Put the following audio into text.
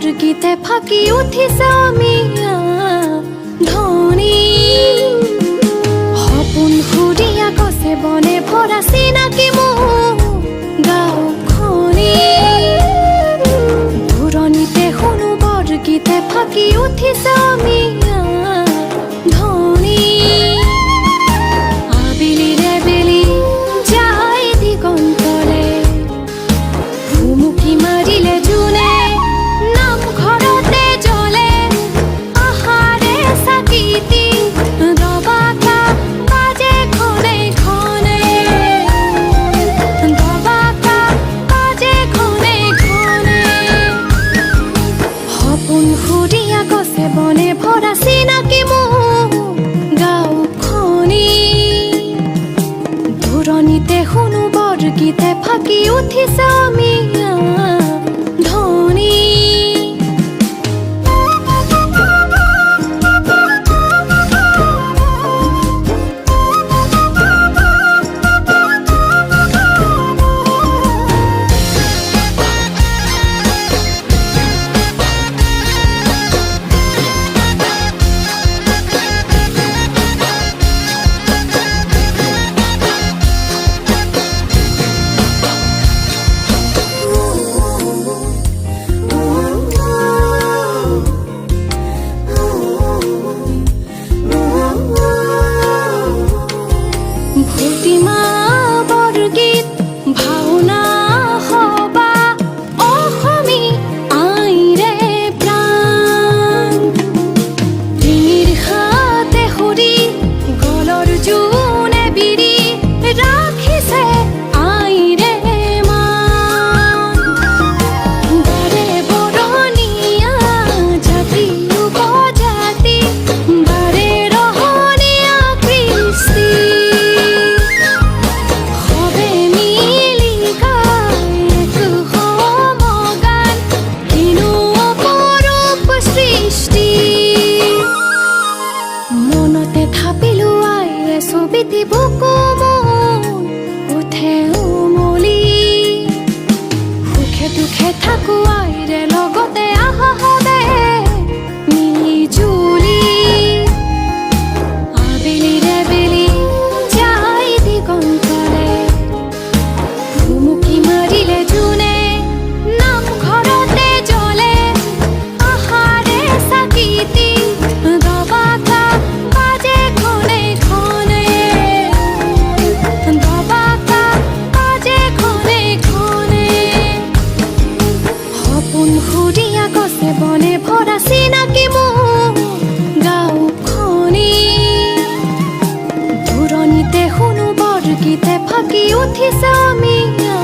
বৰগীতে ফাঁকি উঠিছে অমিয়া ধনী সপোন সুৰীয়া গছে বনে ভৰা চিনাকি মোৰ গাঁওখনি দূৰণিতে শুনো বৰগীতে ফাঁকি উঠিছে অমিয়া ধনী আবেলিৰে বেলি যায় দিগন্তলে ভুমুকি মাৰিলে জোনে নামঘৰতে জ্বলে আহাৰে চাকিতি দবাকা বাজে খনে খনে দবাকা বাজে খনে খনে সপোন সুৰীয়া গছে বনে ভৰা চিনাকি মোৰ গাঁওখনি দূৰণিতে শুনো বৰগীতে ফাঁকি উঠিছে অমিয়া ধনী ভূতিমা বৰগীত ভাওনা সবা অসমী আইৰে প্ৰাণ ডিঙিৰ হাতে সৰি গলৰ জোনে বিৰি ৰাখিছে আইৰে মান বাৰে বৰণীয়া জাতি উপজাতি বাৰে ৰহণীয়া কৃষ্টি সবে মিলি গায় এক সমগান কিনো অপৰূপ সৃষ্টি মনতে থাপিলো আইৰে ছবিটি বুকু মোৰ উঠে উমলি সুখে দুখে থাকো আইৰে লগতে আহা হবে মিলি জুলি আবেলিৰে বেলি যায় দিগন্তলে ভুমুকি মাৰিলে জোনে নামঘৰতে জ্বলে আহাৰে চাকিতি দবাকা বাজে খনে খনে দবাকা বাজে খনে খনে সপোন সুৰীয়া গছে বনে ভৰা চিনাকি মোৰ গাঁওখনি দূৰণিতে শুনো বৰগীতে ফাঁকি উঠিছে অমিয়া